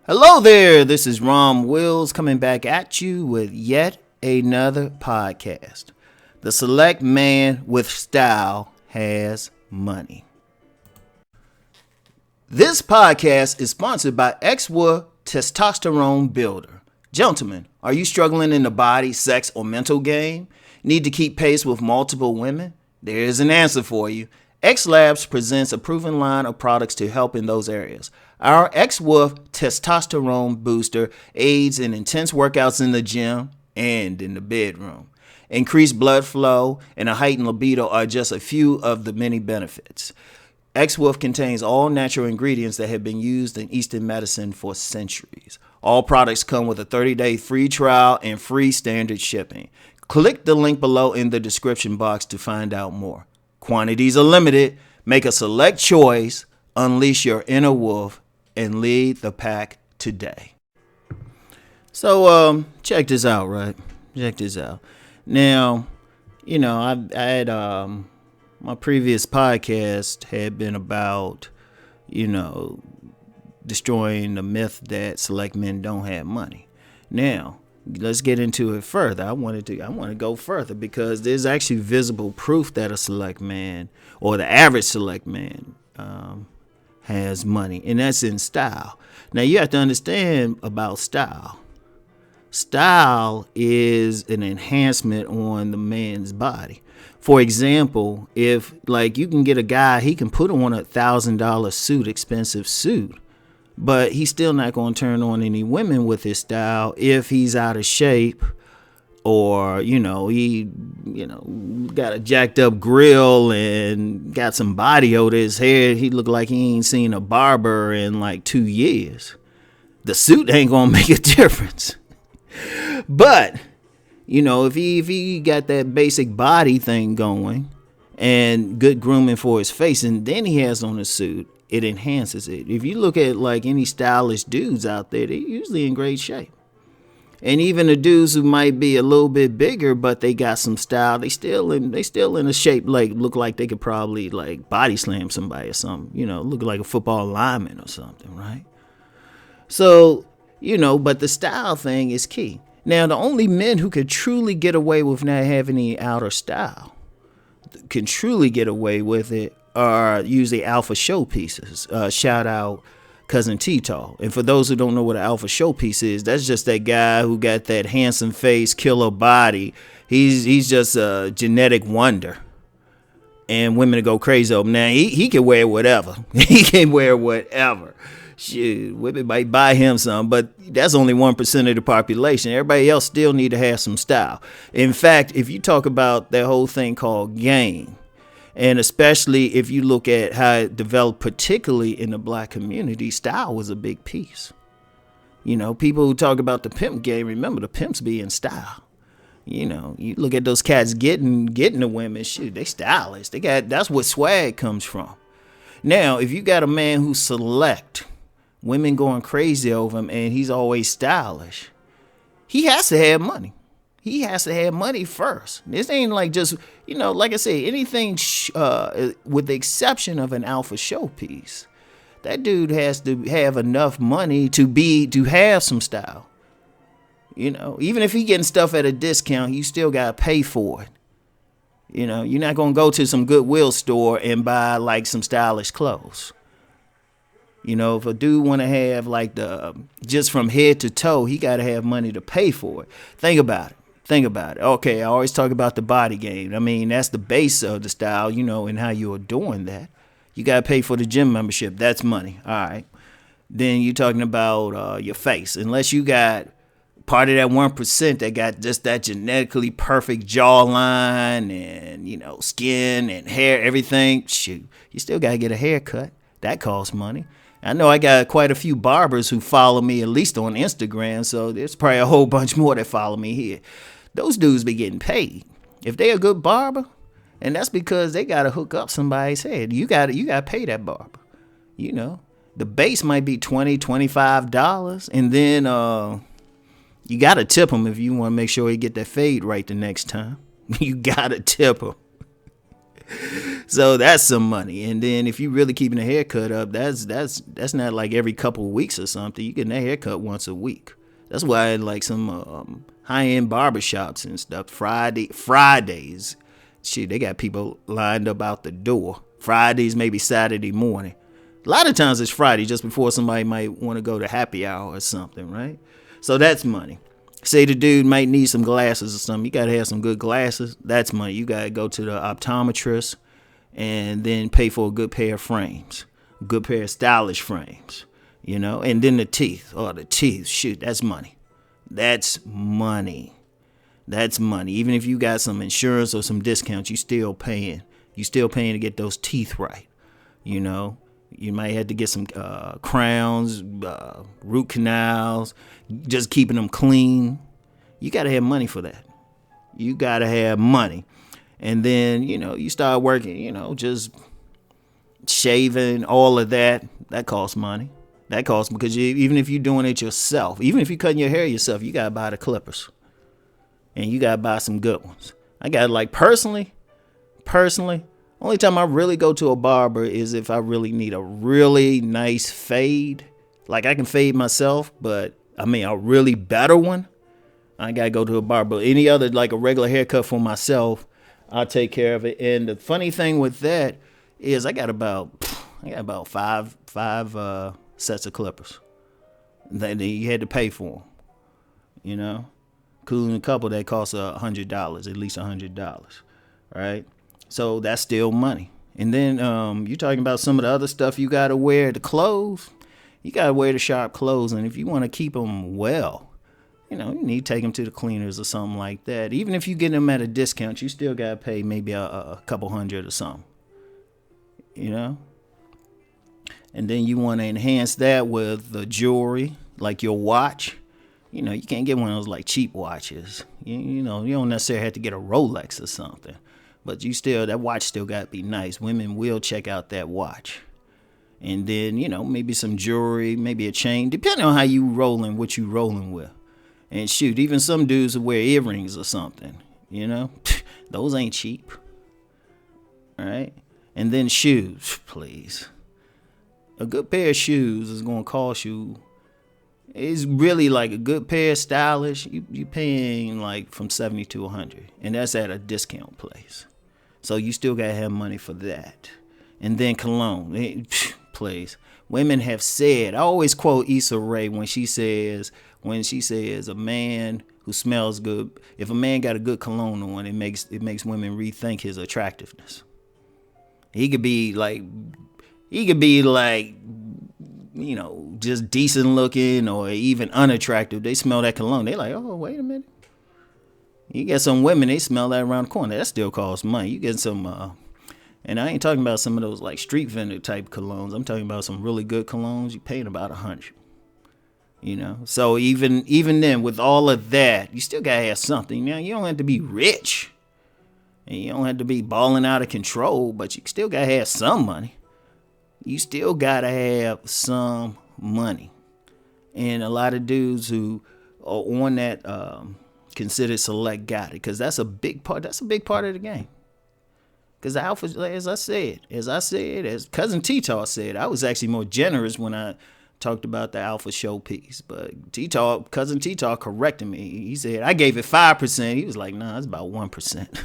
Hello there, this is Rom Wills coming back at you with yet another podcast. The select man with style has money. This podcast is sponsored by Exwa Testosterone Builder. Gentlemen, are you struggling in the body, sex, or mental game? Need to keep pace with multiple women? There is an answer for you. X Labs presents a proven line of products to help in those areas. Our X-Wolf Testosterone Booster aids in intense workouts in the gym and in the bedroom. Increased blood flow and a heightened libido are just a few of the many benefits. X-Wolf contains all natural ingredients that have been used in Eastern medicine for centuries. All products come with a 30-day free trial and free standard shipping. Click the link below in the description box to find out more. Quantities are limited. Make a select choice, unleash your inner wolf, and lead the pack today. So, check this out, right? Check this out. Now, I had my previous podcast had been about, destroying the myth that select men don't have money. Now, let's get into it further. I want to go further because there's actually visible proof that a select man or the average select man has money, and that's in style. Now you have to understand about style. Style is an enhancement on the man's body. For example, if you can get a guy, he can put on $1,000 suit, expensive suit, but he's still not going to turn on any women with his style if he's out of shape, or he got a jacked up grill and got some body over his hair. He look like he ain't seen a barber in like 2 years. The suit ain't gonna make a difference. But if he got that basic body thing going and good grooming for his face, and then he has on a suit, it enhances it. If you look at any stylish dudes out there, they're usually in great shape. And even the dudes who might be a little bit bigger, but they got some style, they still in a shape look like they could probably body slam somebody or something, look like a football lineman or something, right? So, but the style thing is key. Now, the only men who could truly get away with not having any outer style, can truly get away with it, are usually alpha showpieces. Shout out Cousin T-Tall. And for those who don't know what an alpha showpiece is, that's just that guy who got that handsome face, killer body. He's just a genetic wonder. And women go crazy over him. Now, he can wear whatever. He can wear whatever. Shoot, women might buy him some, but that's only 1% of the population. Everybody else still need to have some style. In fact, if you talk about that whole thing called game, and especially if you look at how it developed, particularly in the black community, style was a big piece. People who talk about the pimp game, remember the pimps be in style. You look at those cats getting the women, shoot, they stylish. That's what swag comes from. Now, if you got a man who's select, women going crazy over him, and he's always stylish, he has to have money. He has to have money first. This ain't just, like I say, anything with the exception of an alpha showpiece. That dude has to have enough money to have some style. Even if he getting stuff at a discount, you still got to pay for it. You're not going to go to some Goodwill store and buy some stylish clothes. If a dude want to have just from head to toe, he got to have money to pay for it. Think about it. Okay, I always talk about the body game. I mean, that's the base of the style, and how you're doing that. You got to pay for the gym membership. That's money. All right. Then you're talking about your face. Unless you got part of that 1% that got just that genetically perfect jawline and, skin and hair, everything, shoot, you still got to get a haircut. That costs money. I know I got quite a few barbers who follow me, at least on Instagram, so there's probably a whole bunch more that follow me here. Those dudes be getting paid. If they a good barber, and that's because they got to hook up somebody's head. You got to pay that barber. The base might be $20, $25, and then you got to tip him if you want to make sure he get that fade right the next time. You got to tip him. So that's some money. And then if you really keeping a haircut up, that's not like every couple of weeks or something. You get a haircut once a week. That's why like some high end barbershops and stuff, Fridays, shit, they got people lined up out the door. Fridays, maybe Saturday morning. A lot of times it's Friday, just before somebody might want to go to happy hour or something, right? So that's money. Say the dude might need some glasses or something. You got to have some good glasses. That's money. You got to go to the optometrist and then pay for a good pair of frames, a good pair of stylish frames, you know? And then the teeth. Oh, the teeth. Shoot, that's money. That's money. That's money. Even if you got some insurance or some discounts, you still paying. You still paying to get those teeth right, you know? You might have to get some crowns, root canals, just keeping them clean. You got to have money for that. You got to have money. And then, you know, you start working, you know, just shaving, all of that. That costs money. That costs because even if you're doing it yourself, even if you're cutting your hair yourself, you got to buy the clippers. And you got to buy some good ones. I got like personally, only time I really go to a barber is if I really need a really nice fade. Like I can fade myself, but I mean a really better one. I gotta go to a barber. Any other like a regular haircut for myself, I'll take care of it. And the funny thing with that is I got about five sets of clippers. That you had to pay for them, you know. Including a couple that cost $100, at least $100, right? So that's still money. And then you're talking about some of the other stuff you got to wear, the clothes. You got to wear the sharp clothes. And if you want to keep them well, you know, you need to take them to the cleaners or something like that. Even if you get them at a discount, you still got to pay maybe a couple hundred or something, you know. And then you want to enhance that with the jewelry, like your watch. You know, you can't get one of those like cheap watches. You know, you don't necessarily have to get a Rolex or something. But that watch still got to be nice. Women will check out that watch. And then, you know, maybe some jewelry, maybe a chain, depending on how you rolling, what you rolling with. And shoot, even some dudes will wear earrings or something, you know. Those ain't cheap. All right. And then shoes, please. A good pair of shoes is going to cost you, it's really like a good pair of stylish, you paying like from $70 to $100. And that's at a discount place. So you still got to have money for that. And then cologne. Please. Women have said, I always quote Issa Rae when she says a man who smells good, if a man got a good cologne on, it makes women rethink his attractiveness. He could be like, you know, just decent looking or even unattractive. They smell that cologne. They like, oh, wait a minute. You get some women, they smell that around the corner. That still costs money. You get some, and I ain't talking about some of those like street vendor type colognes. I'm talking about some really good colognes. You paying about $100. You know, so even then, with all of that, you still gotta have something. Now you don't have to be rich, and you don't have to be balling out of control, but you still gotta have some money. You still gotta have some money, and a lot of dudes who are on that considered select got it, because that's a big part. That's a big part of the game. Because the alpha, as Cousin T-Tar said, I was actually more generous when I talked about the alpha showpiece. But Cousin T-Tar corrected me. He said I gave it 5%. He was like, nah, it's about 1%.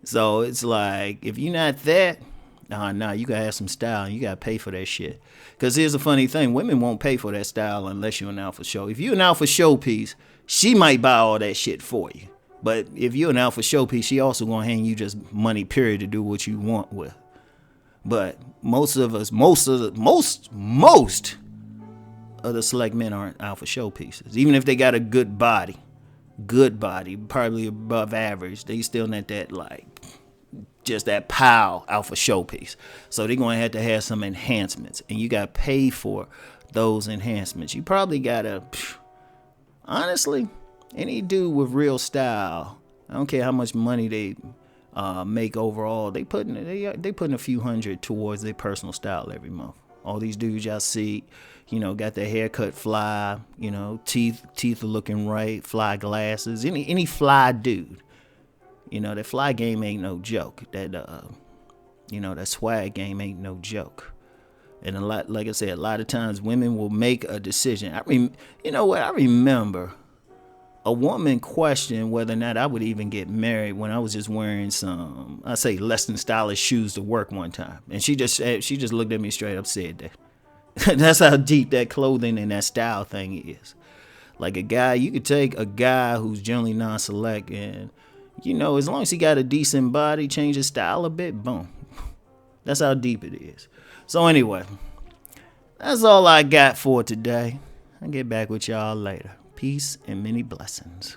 So it's like, if you're not that, nah, you gotta have some style and you gotta pay for that shit. Because here's the funny thing, women won't pay for that style unless you're an alpha show. If you're an alpha showpiece, she might buy all that shit for you. But if you're an alpha showpiece, she also gonna hand you just money, period, to do what you want with. But most of the select men aren't alpha showpieces. Even if they got a good body, probably above average, they still not that like just that pow alpha showpiece. So they're gonna have to have some enhancements, and you gotta pay for those enhancements. You probably gotta, honestly, any dude with real style, I don't care how much money they make overall, they putting a few hundred towards their personal style every month. All these dudes y'all see, you know, got their haircut fly, you know, teeth are looking right, fly glasses, any fly dude. You know, that fly game ain't no joke. That swag game ain't no joke. And a lot, like I said, a lot of times women will make a decision. You know what? I remember a woman questioned whether or not I would even get married when I was just wearing some, I say, less than stylish shoes to work one time. And she just looked at me straight up, said that. That's how deep that clothing and that style thing is. Like a guy, you could take a guy who's generally non-select and, as long as he got a decent body, change his style a bit, boom. That's how deep it is. So anyway, that's all I got for today. I'll get back with y'all later. Peace and many blessings.